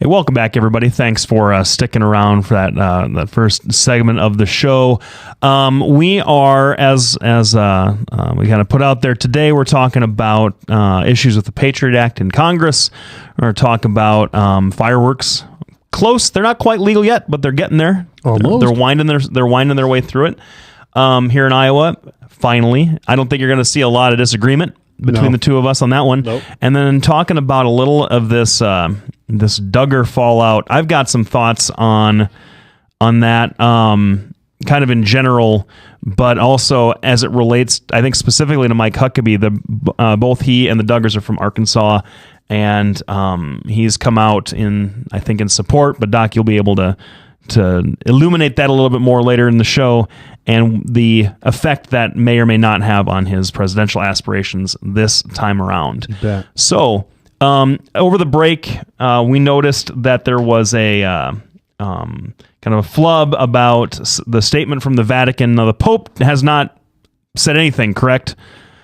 Hey, welcome back, everybody. Thanks for sticking around for that first segment of the show. We are, as we kind of put out there today, we're talking about issues with the Patriot Act in Congress. We're going to talk about fireworks. Close. They're not quite legal yet, but they're getting there. Almost. They're winding their way through it. Here in Iowa, finally. I don't think you're going to see a lot of disagreement between the two of us on that one. Nope. And then talking about a little of this this Duggar fallout, I've got some thoughts on that, kind of in general, but also as it relates, I think specifically to Mike Huckabee. Both he and the Duggars are from Arkansas, and he's come out in support. But Doc, you'll be able to illuminate that a little bit more later in the show, and the effect that may or may not have on his presidential aspirations this time around. So, over the break, we noticed that there was a kind of a flub about the statement from the Vatican. Now, the Pope has not said anything, correct?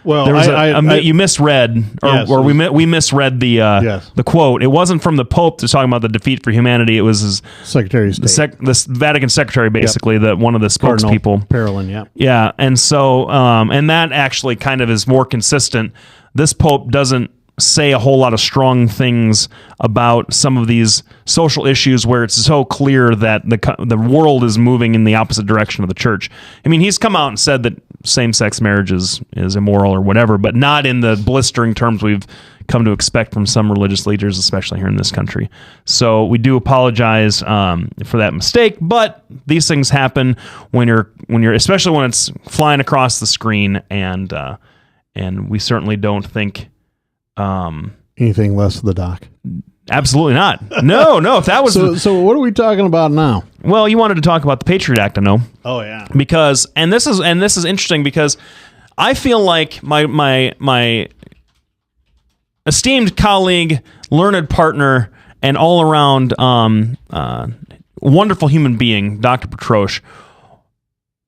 Well, there was you misread, or we misread the quote. It wasn't from the Pope that's talking about the defeat for humanity. It was his Secretary of State, the Vatican secretary, basically, one of the spokespeople. Parolin, yeah, and so and that actually kind of is more consistent. This Pope doesn't say a whole lot of strong things about some of these social issues where it's so clear that the world is moving in the opposite direction of the church. I mean, he's come out and said that same-sex marriage is immoral or whatever, but not in the blistering terms we've come to expect from some religious leaders, especially here in this country. So we do apologize for that mistake, but these things happen when you're especially when it's flying across the screen, and we certainly don't think anything less of the Doc. Absolutely not. No. If that was so, what are we talking about now? Well, you wanted to talk about the Patriot Act, I know. Oh yeah. Because this is interesting because I feel like my esteemed colleague, learned partner, and all around wonderful human being, Dr. Petrosh,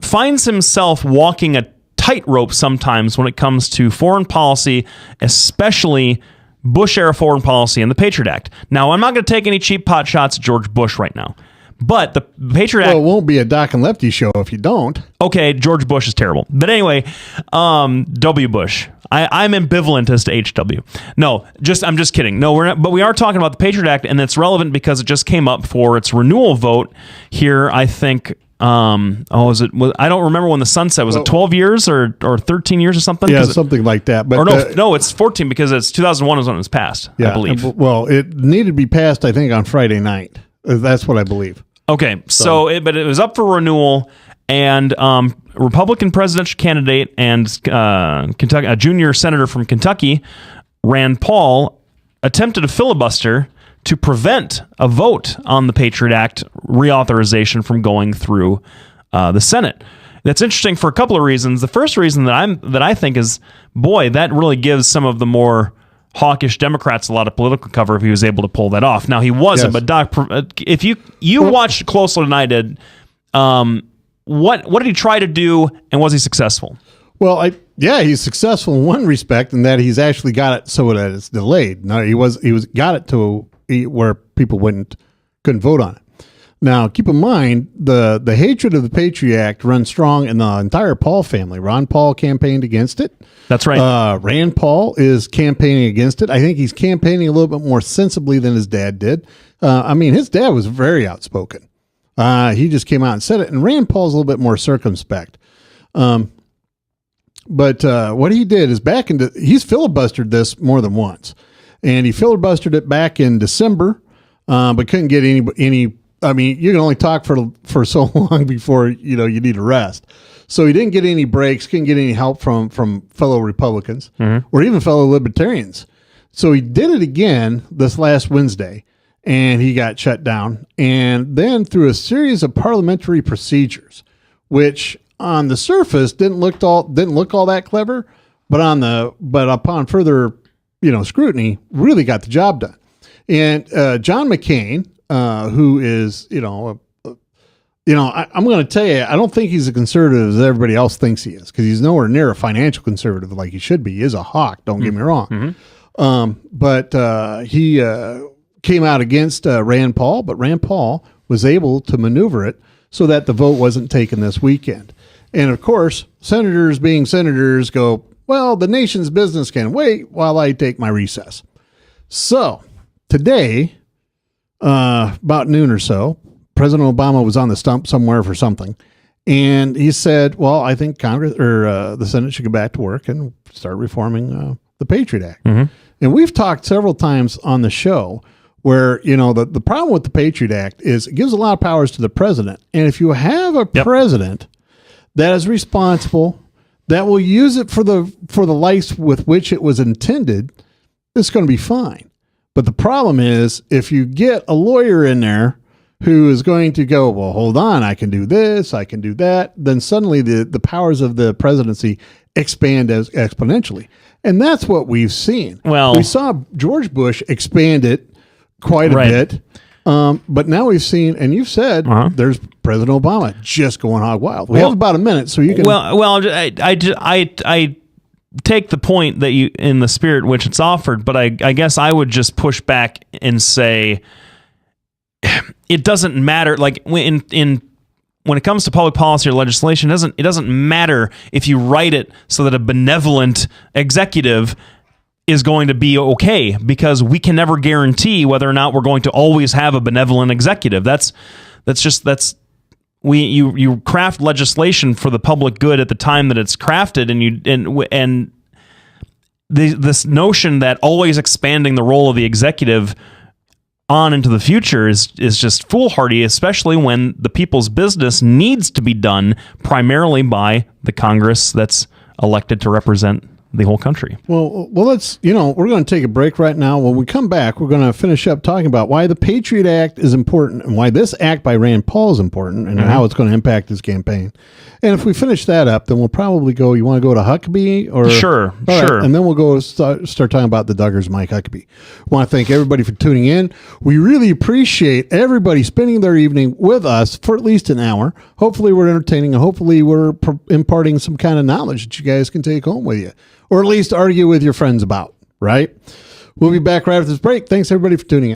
finds himself walking a tightrope sometimes when it comes to foreign policy, especially Bush-era foreign policy and the Patriot Act. Now, I'm not going to take any cheap pot shots at George Bush right now, but the Patriot Act... Well, it won't be a Doc and Lefty show if you don't. Okay, George Bush is terrible. But anyway, W. Bush. I'm ambivalent as to HW. No, I'm just kidding. No, we're not. But we are talking about the Patriot Act, and it's relevant because it just came up for its renewal vote here, I think... I don't remember when the sunset was. It 12 years or 13 years or something? Yeah, something like that. But no, it's 14 because it's 2001 is when it was passed. I believe. Well, it needed to be passed, I think, on Friday night. That's what I believe. Okay, but it was up for renewal, and Republican presidential candidate and Kentucky, a junior senator from Kentucky, Rand Paul, attempted a filibuster to prevent a vote on the Patriot Act reauthorization from going through the Senate. That's interesting for a couple of reasons. The first reason that I think is, boy, that really gives some of the more hawkish Democrats a lot of political cover if he was able to pull that off. Now, he wasn't, but Doc, if you watched closer than I did, what did he try to do, and was he successful? Well, he's successful in one respect, in that he's actually got it so that it's delayed. No, he got it to where people couldn't vote on it. Now, keep in mind, the hatred of the Patriot Act runs strong in the entire Paul family. Ron Paul campaigned against it. That's right. Rand Paul is campaigning against it. I think he's campaigning a little bit more sensibly than his dad did. His dad was very outspoken. He just came out and said it, and Rand Paul's a little bit more circumspect. But what he did is he's filibustered this more than once. And he filibustered it back in December, but couldn't get any. I mean, you can only talk for so long before you need a rest. So he didn't get any breaks, couldn't get any help from fellow Republicans or even fellow Libertarians. So he did it again this last Wednesday, and he got shut down. And then through a series of parliamentary procedures, which on the surface didn't look all that clever, but upon further scrutiny, really got the job done. And John McCain, who is, I'm going to tell you, I don't think he's as conservative as everybody else thinks he is, because he's nowhere near a financial conservative like he should be. He is a hawk, don't get me wrong. But he came out against Rand Paul, but Rand Paul was able to maneuver it so that the vote wasn't taken this weekend. And of course, senators being senators go, well, the nation's business can wait while I take my recess. So today, about noon or so, President Obama was on the stump somewhere for something. And he said, well, I think Congress or the Senate should go back to work and start reforming the Patriot Act. Mm-hmm. And we've talked several times on the show where, the problem with the Patriot Act is it gives a lot of powers to the president. And if you have a president that is responsible, that will use it for the life with which it was intended, it's going to be fine. But the problem is if you get a lawyer in there who is going to go, well, hold on, I can do this, I can do that, then suddenly the powers of the presidency expand exponentially. And that's what we've seen. Well, we saw George Bush expand it quite a bit. But now we've seen, and you've said, there's President Obama just going hog wild. We have about a minute, so you can. Well, I take the point that you, in the spirit which it's offered, but I guess I would just push back and say it doesn't matter. Like when it comes to public policy or legislation, it doesn't matter if you write it so that a benevolent executive is going to be okay, because we can never guarantee whether or not we're going to always have a benevolent executive. You craft legislation for the public good at the time that it's crafted, and this notion that always expanding the role of the executive on into the future is just foolhardy, especially when the people's business needs to be done primarily by the Congress that's elected to represent the whole country. Well, let's, we're going to take a break right now. When we come back, we're going to finish up talking about why the Patriot Act is important and why this act by Rand Paul is important and how it's going to impact his campaign. And if we finish that up, then we'll probably go, you want to go to Huckabee? Or Sure. And then we'll go start talking about the Duggars, Mike Huckabee. I want to thank everybody for tuning in. We really appreciate everybody spending their evening with us for at least an hour. Hopefully we're entertaining and hopefully we're imparting some kind of knowledge that you guys can take home with you, or at least argue with your friends about, right? We'll be back right after this break. Thanks everybody for tuning in.